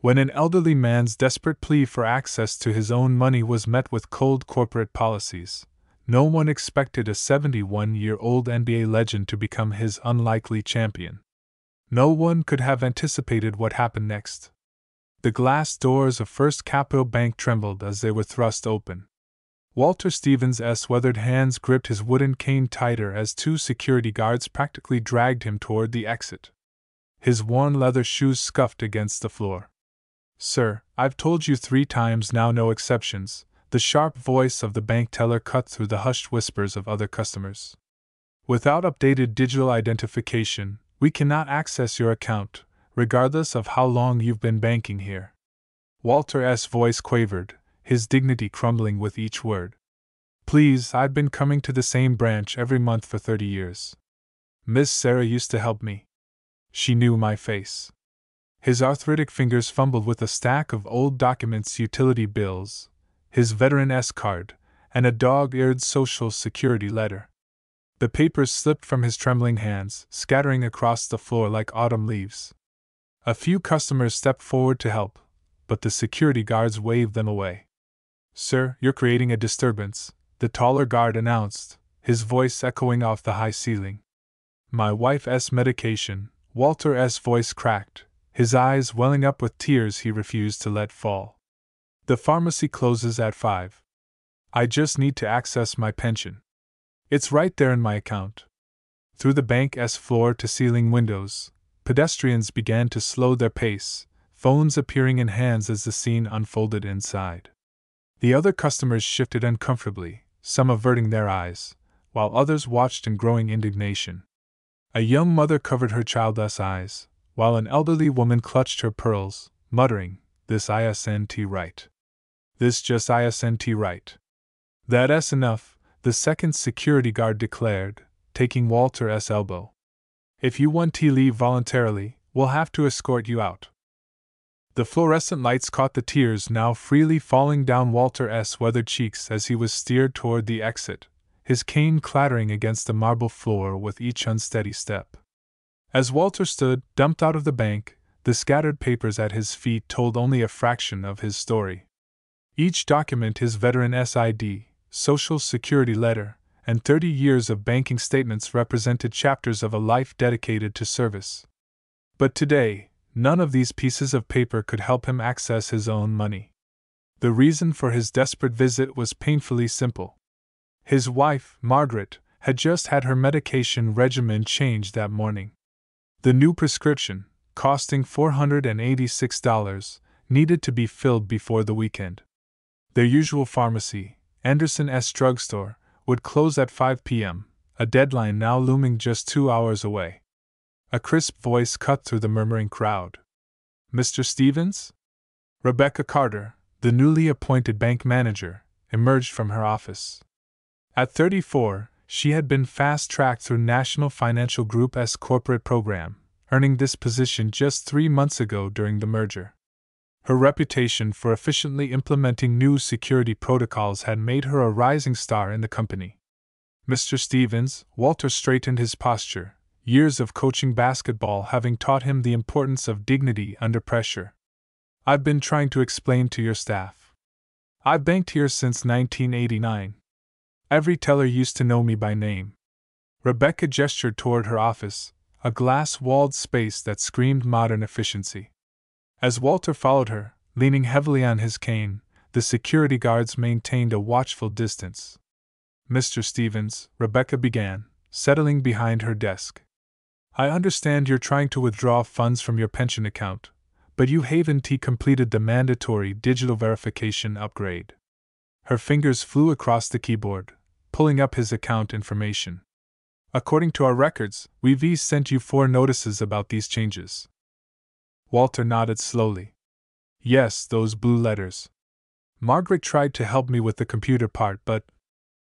When an elderly man's desperate plea for access to his own money was met with cold corporate policies, no one expected a 71-year-old NBA legend to become his unlikely champion. No one could have anticipated what happened next. The glass doors of First Capital Bank trembled as they were thrust open. Walter Stevens' weathered hands gripped his wooden cane tighter as two security guards practically dragged him toward the exit. His worn leather shoes scuffed against the floor. "Sir, I've told you 3 times now, no exceptions," the sharp voice of the bank teller cut through the hushed whispers of other customers. "Without updated digital identification, we cannot access your account, regardless of how long you've been banking here." Walter's voice quavered, his dignity crumbling with each word. "Please, I've been coming to the same branch every month for 30 years. Miss Sarah used to help me. She knew my face." His arthritic fingers fumbled with a stack of old documents, utility bills, his veteran card, and a dog-eared Social Security letter. The papers slipped from his trembling hands, scattering across the floor like autumn leaves. A few customers stepped forward to help, but the security guards waved them away. "Sir, you're creating a disturbance," the taller guard announced, his voice echoing off the high ceiling. "My wife's medication," Walter's voice cracked, his eyes welling up with tears he refused to let fall. "The pharmacy closes at 5. I just need to access my pension. It's right there in my account." Through the bank's floor-to-ceiling windows, pedestrians began to slow their pace, phones appearing in hands as the scene unfolded inside. The other customers shifted uncomfortably, some averting their eyes, while others watched in growing indignation. A young mother covered her childless eyes, while an elderly woman clutched her pearls, muttering, "This isn't right. This just isn't right." "That's enough," the second security guard declared, taking Walter's elbow. "If you want to leave voluntarily, we'll have to escort you out." The fluorescent lights caught the tears now freely falling down Walter's weathered cheeks as he was steered toward the exit, his cane clattering against the marble floor with each unsteady step. As Walter stood, dumped out of the bank, the scattered papers at his feet told only a fraction of his story. Each document, his veteran's ID, Social Security letter, and 30 years of banking statements, represented chapters of a life dedicated to service. But today, none of these pieces of paper could help him access his own money. The reason for his desperate visit was painfully simple. His wife, Margaret, had just had her medication regimen changed that morning. The new prescription, costing $486, needed to be filled before the weekend. Their usual pharmacy, Anderson's drugstore, would close at 5 p.m., a deadline now looming just 2 hours away. A crisp voice cut through the murmuring crowd. "Mr. Stevens?" Rebecca Carter, the newly appointed bank manager, emerged from her office. At 34, she had been fast-tracked through National Financial Group's corporate program, earning this position just 3 months ago during the merger. Her reputation for efficiently implementing new security protocols had made her a rising star in the company. "Mr. Stevens," Walter straightened his posture, years of coaching basketball having taught him the importance of dignity under pressure. "I've been trying to explain to your staff. I've banked here since 1989. Every teller used to know me by name." Rebecca gestured toward her office, a glass-walled space that screamed modern efficiency. As Walter followed her, leaning heavily on his cane, the security guards maintained a watchful distance. "Mr. Stevens," Rebecca began, settling behind her desk. "I understand you're trying to withdraw funds from your pension account, but you haven't completed the mandatory digital verification upgrade." Her fingers flew across the keyboard, pulling up his account information. "According to our records, we've sent you 4 notices about these changes." Walter nodded slowly. "Yes, those blue letters. Margaret tried to help me with the computer part, but..."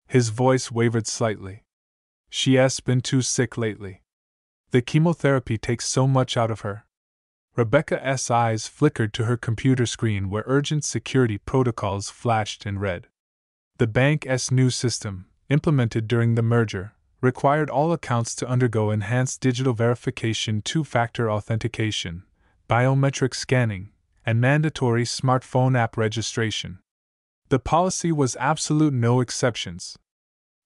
His voice wavered slightly. "She's been too sick lately. The chemotherapy takes so much out of her." Rebecca's eyes flickered to her computer screen where urgent security protocols flashed in red. The bank's new system, implemented during the merger, required all accounts to undergo enhanced digital verification, 2-factor authentication, biometric scanning, and mandatory smartphone app registration. The policy was absolute no exceptions.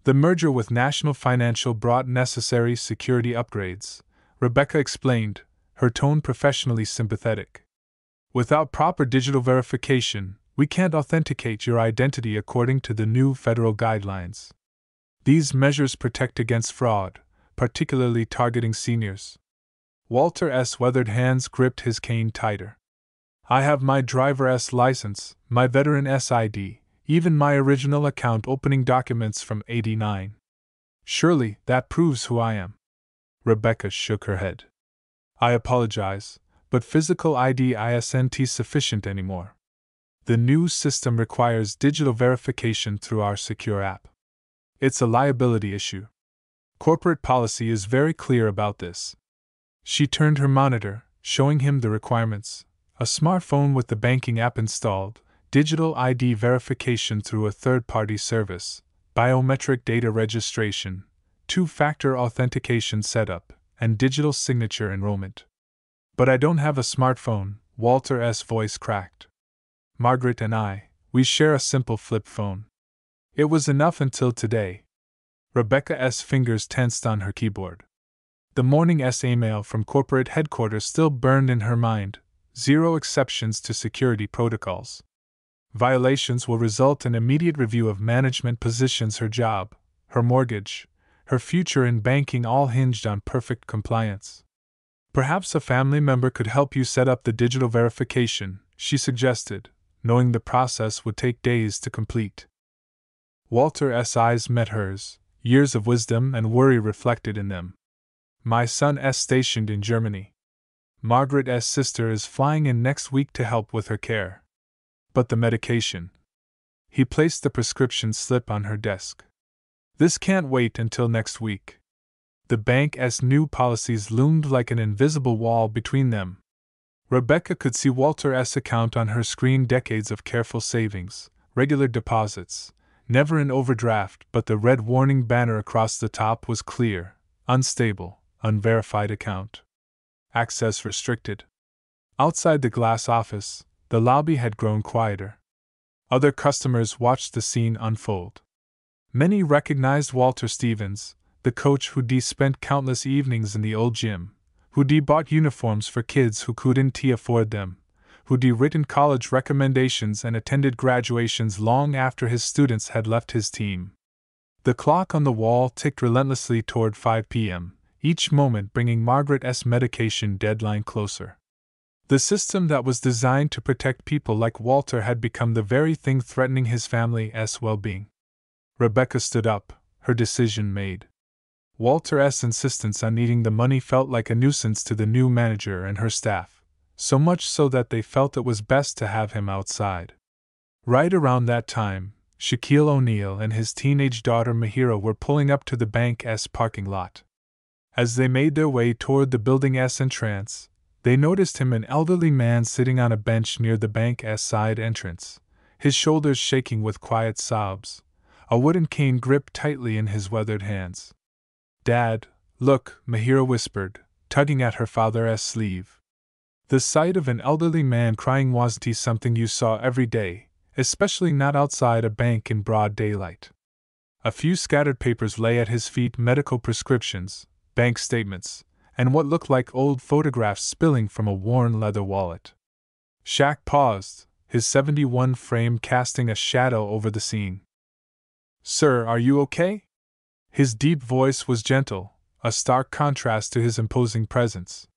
The merger with National Financial brought necessary security upgrades, Rebecca explained, her tone professionally sympathetic. Without proper digital verification, we can't authenticate your identity according to the new federal guidelines. These measures protect against fraud, particularly targeting seniors. Walter's weathered hands gripped his cane tighter. I have my driver's license, my veteran's ID, even my original account opening documents from '89. Surely that proves who I am. Rebecca shook her head. I apologize, but physical ID isn't sufficient anymore. The new system requires digital verification through our secure app. It's a liability issue. Corporate policy is very clear about this. She turned her monitor, showing him the requirements: a smartphone with the banking app installed, digital ID verification through a third-party service, biometric data registration, two-factor authentication setup, and digital signature enrollment. But I don't have a smartphone, Walter's voice cracked. Margaret and we share a simple flip phone. It was enough until today. Rebecca's fingers tensed on her keyboard. The morning's email from corporate headquarters still burned in her mind: 0 exceptions to security protocols. Violations will result in immediate review of management positions. Her job, her mortgage, her future in banking all hinged on perfect compliance. Perhaps a family member could help you set up the digital verification, she suggested, knowing the process would take days to complete. Walter's eyes met hers, years of wisdom and worry reflected in them. My son is stationed in Germany. Margaret's sister is flying in next week to help with her care. But the medication. He placed the prescription slip on her desk. This can't wait until next week. The bank's new policies loomed like an invisible wall between them. Rebecca could see Walter's account on her screen: decades of careful savings, regular deposits, never an overdraft, but the red warning banner across the top was clear: unstable, unverified account. Access restricted. Outside the glass office, the lobby had grown quieter. Other customers watched the scene unfold. Many recognized Walter Stevens, the coach who'd spent countless evenings in the old gym, who'd bought uniforms for kids who couldn't afford them, who'd written college recommendations and attended graduations long after his students had left his team. The clock on the wall ticked relentlessly toward 5 p.m., each moment bringing Margaret's medication deadline closer. The system that was designed to protect people like Walter had become the very thing threatening his family's well-being. Rebecca stood up, her decision made. Walter's insistence on needing the money felt like a nuisance to the new manager and her staff, so much so that they felt it was best to have him outside. Right around that time, Shaquille O'Neal and his teenage daughter Mahira were pulling up to the bank's parking lot. As they made their way toward the building's entrance, they noticed him, an elderly man sitting on a bench near the bank's side entrance, his shoulders shaking with quiet sobs, a wooden cane gripped tightly in his weathered hands. Dad, look, Mahira whispered, tugging at her father's sleeve. The sight of an elderly man crying wasn't something you saw every day, especially not outside a bank in broad daylight. A few scattered papers lay at his feet: medical prescriptions, bank statements, and what looked like old photographs spilling from a worn leather wallet. Shaq paused, his '71 frame casting a shadow over the scene. Sir, are you okay? His deep voice was gentle, a stark contrast to his imposing presence.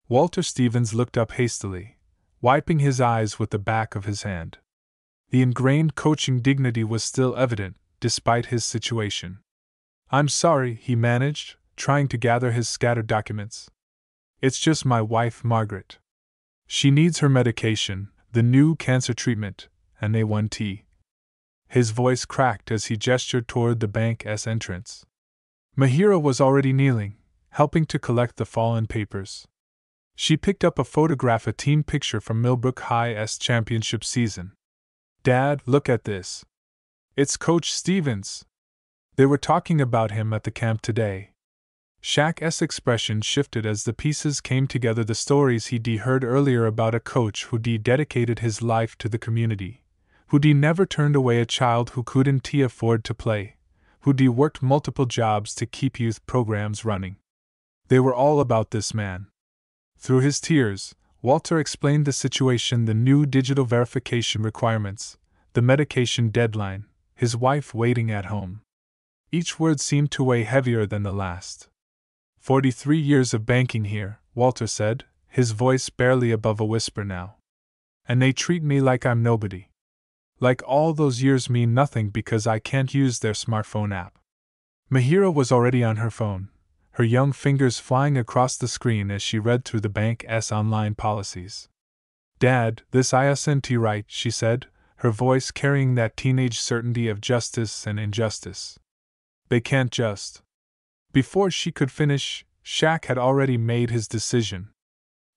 Walter Stevens looked up hastily, wiping his eyes with the back of his hand. The ingrained coaching dignity was still evident, despite his situation. I'm sorry, he managed, trying to gather his scattered documents. It's just my wife, Margaret. She needs her medication, the new cancer treatment, and A1T. His voice cracked as he gestured toward the bank's entrance. Mahira was already kneeling, helping to collect the fallen papers. She picked up a photograph, a team picture from Millbrook High's championship season. Dad, look at this. It's Coach Stevens. They were talking about him at the camp today. Shaq's expression shifted as the pieces came together. The stories he'd heard earlier about a coach who dedicated his life to the community, who never turned away a child who couldn't afford to play, who worked multiple jobs to keep youth programs running. They were all about this man. Through his tears, Walter explained the situation: the new digital verification requirements, the medication deadline, his wife waiting at home. Each word seemed to weigh heavier than the last. 43 years of banking here, Walter said, his voice barely above a whisper now. And they treat me like I'm nobody. Like all those years mean nothing because I can't use their smartphone app. Mahira was already on her phone, her young fingers flying across the screen as she read through the bank's online policies. "Dad, this isn't right," she said, her voice carrying that teenage certainty of justice and injustice. "They can't just." Before she could finish, Shaq had already made his decision.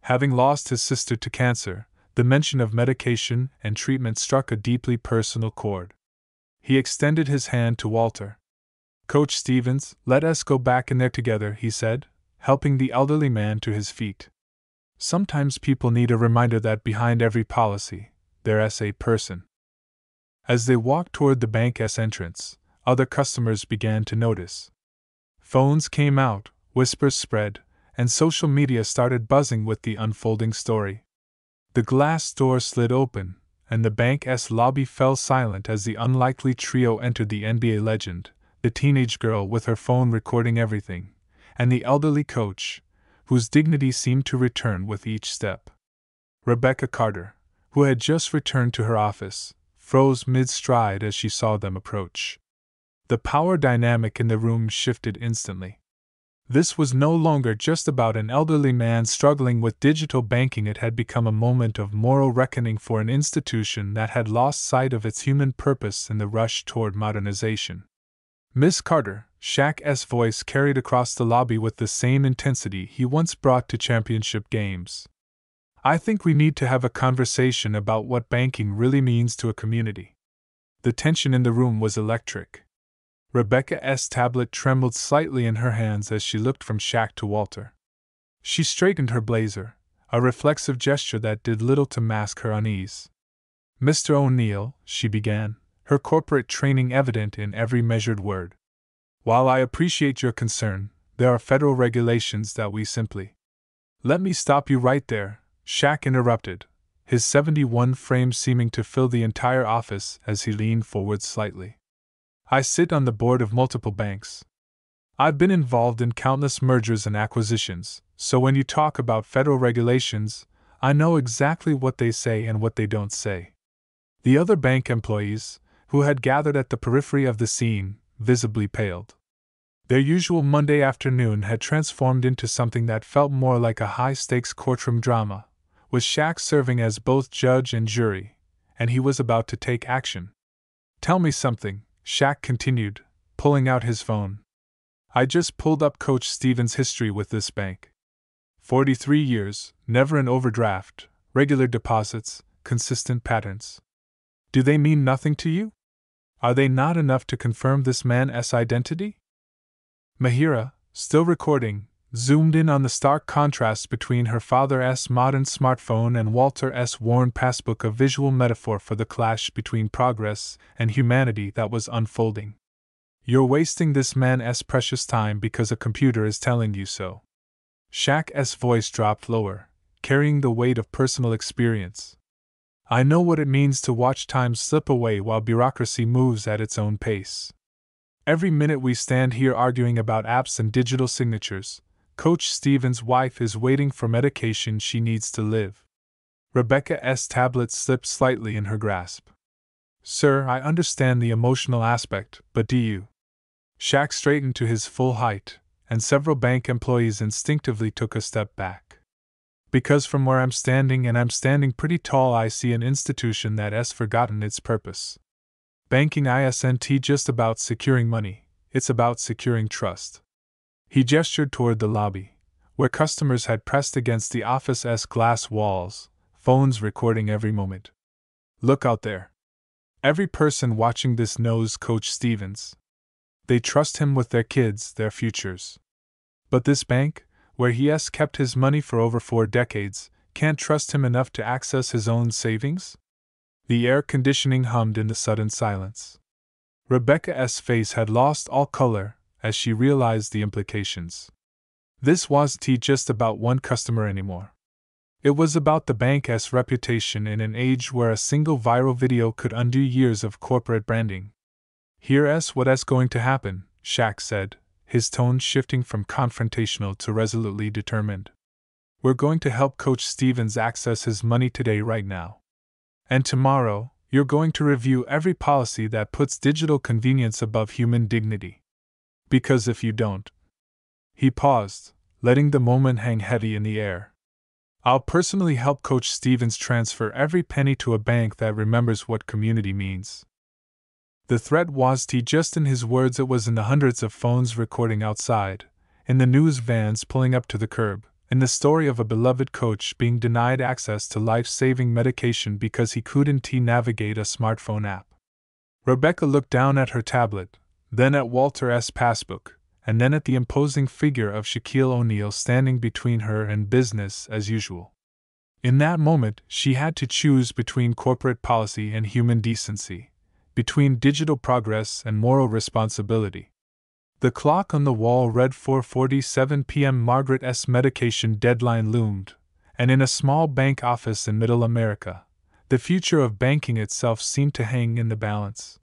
Having lost his sister to cancer, the mention of medication and treatment struck a deeply personal chord. He extended his hand to Walter. "Coach Stevens, let us go back in there together," he said, helping the elderly man to his feet. "Sometimes people need a reminder that behind every policy, there's a person." As they walked toward the bank's entrance, other customers began to notice. Phones came out, whispers spread, and social media started buzzing with the unfolding story. The glass door slid open, and the bank's lobby fell silent as the unlikely trio entered: the NBA legend, the teenage girl with her phone recording everything, and the elderly coach, whose dignity seemed to return with each step. Rebecca Carter, who had just returned to her office, froze mid-stride as she saw them approach. The power dynamic in the room shifted instantly. This was no longer just about an elderly man struggling with digital banking. It had become a moment of moral reckoning for an institution that had lost sight of its human purpose in the rush toward modernization. "Miss Carter," Shaq's voice carried across the lobby with the same intensity he once brought to championship games. "I think we need to have a conversation about what banking really means to a community." The tension in the room was electric. Rebecca's tablet trembled slightly in her hands as she looked from Shaq to Walter. She straightened her blazer, a reflexive gesture that did little to mask her unease. "Mr. O'Neal," she began, her corporate training evident in every measured word. "While I appreciate your concern, there are federal regulations that we simply—" "Let me stop you right there," Shaq interrupted, his 71 frame seeming to fill the entire office as he leaned forward slightly. "I sit on the board of multiple banks. I've been involved in countless mergers and acquisitions, so when you talk about federal regulations, I know exactly what they say and what they don't say." The other bank employees, who had gathered at the periphery of the scene, visibly paled. Their usual Monday afternoon had transformed into something that felt more like a high-stakes courtroom drama, with Shaq serving as both judge and jury, and he was about to take action. "Tell me something," Shaq continued, pulling out his phone. "I just pulled up Coach Stevens' history with this bank. 43 years, never an overdraft, regular deposits, consistent patterns. Do they mean nothing to you? Are they not enough to confirm this man's identity?" Mahira, still recording, zoomed in on the stark contrast between her father's modern smartphone and Walter's worn passbook, a visual metaphor for the clash between progress and humanity that was unfolding. "You're wasting this man's precious time because a computer is telling you so." Shaq's voice dropped lower, carrying the weight of personal experience. "I know what it means to watch time slip away while bureaucracy moves at its own pace. Every minute we stand here arguing about apps and digital signatures, Coach Stevens' wife is waiting for medication she needs to live." Rebecca's tablet slipped slightly in her grasp. "Sir, I understand the emotional aspect, but do you?" Shaq straightened to his full height, and several bank employees instinctively took a step back. "Because from where I'm standing, and I'm standing pretty tall, I see an institution that has forgotten its purpose. Banking isn't just about securing money, it's about securing trust." He gestured toward the lobby, where customers had pressed against the office's glass walls, phones recording every moment. "Look out there. Every person watching this knows Coach Stevens. They trust him with their kids, their futures. But this bank, where he has kept his money for over 4 decades, can't trust him enough to access his own savings? The air conditioning hummed in the sudden silence. Rebecca's face had lost all color as she realized the implications. This wasn't just about one customer anymore. It was about the bank's reputation in an age where a single viral video could undo years of corporate branding. "Here's what's going to happen," Shaq said, his tone shifting from confrontational to resolutely determined. "We're going to help Coach Stevens access his money today, right now. And tomorrow, you're going to review every policy that puts digital convenience above human dignity. Because if you don't..." He paused, letting the moment hang heavy in the air. "I'll personally help Coach Stevens transfer every penny to a bank that remembers what community means." The threat wasn't just in his words, it was in the hundreds of phones recording outside, in the news vans pulling up to the curb, in the story of a beloved coach being denied access to life-saving medication because he couldn't navigate a smartphone app. Rebecca looked down at her tablet, then at Walter's passbook, and then at the imposing figure of Shaquille O'Neal standing between her and business as usual. In that moment, she had to choose between corporate policy and human decency, between digital progress and moral responsibility. The clock on the wall read 4:47 p.m. Margaret's medication deadline loomed, and in a small bank office in Middle America, the future of banking itself seemed to hang in the balance.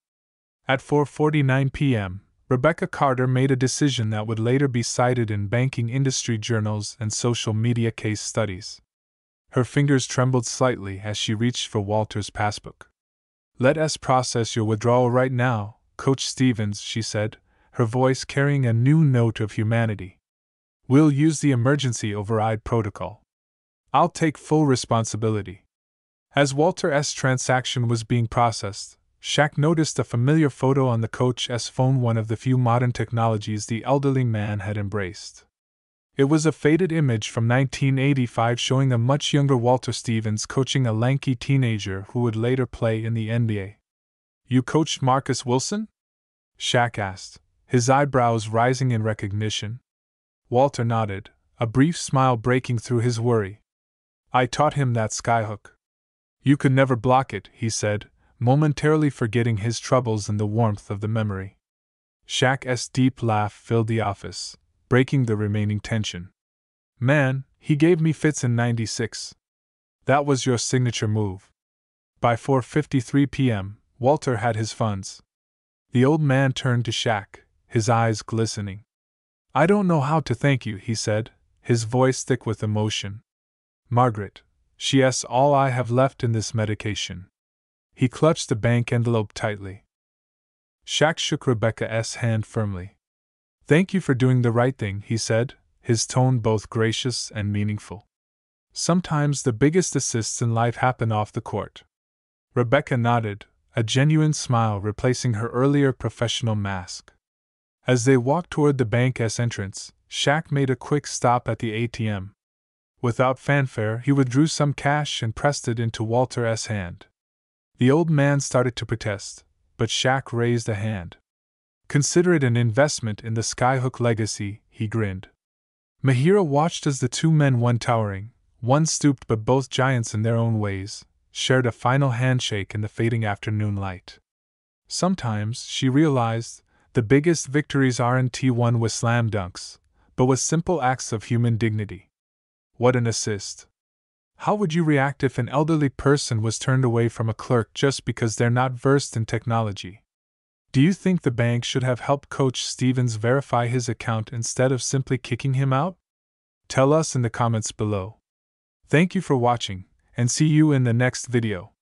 At 4:49 p.m., Rebecca Carter made a decision that would later be cited in banking industry journals and social media case studies. Her fingers trembled slightly as she reached for Walter's passbook. "Let us process your withdrawal right now, Coach Stevens," she said, her voice carrying a new note of humanity. "We'll use the emergency override protocol. I'll take full responsibility." As Walter's transaction was being processed, Shaq noticed a familiar photo on the coach's phone, one of the few modern technologies the elderly man had embraced. It was a faded image from 1985 showing a much younger Walter Stevens coaching a lanky teenager who would later play in the NBA. "You coached Marcus Wilson?" Shaq asked, his eyebrows rising in recognition. Walter nodded, a brief smile breaking through his worry. "I taught him that skyhook." "You could never block it," he said, momentarily forgetting his troubles in the warmth of the memory. Shaq's deep laugh filled the office, breaking the remaining tension. "Man, he gave me fits in '96. That was your signature move." By 4:53 p.m., Walter had his funds. The old man turned to Shaq, his eyes glistening. "I don't know how to thank you," he said, his voice thick with emotion. "Margaret, she's all I have left in this medication." He clutched the bank envelope tightly. Shaq shook Rebecca's hand firmly. "Thank you for doing the right thing," he said, his tone both gracious and meaningful. "Sometimes the biggest assists in life happen off the court." Rebecca nodded, a genuine smile replacing her earlier professional mask. As they walked toward the bank's entrance, Shaq made a quick stop at the ATM. Without fanfare, he withdrew some cash and pressed it into Walter's hand. The old man started to protest, but Shaq raised a hand. "Consider it an investment in the Skyhook legacy," he grinned. Mahira watched as the two men, one towering, one stooped but both giants in their own ways, shared a final handshake in the fading afternoon light. Sometimes, she realized, the biggest victories aren't won with slam dunks, but with simple acts of human dignity. What an assist! How would you react if an elderly person was turned away from a clerk just because they're not versed in technology? Do you think the bank should have helped Coach Stevens verify his account instead of simply kicking him out? Tell us in the comments below. Thank you for watching, and see you in the next video.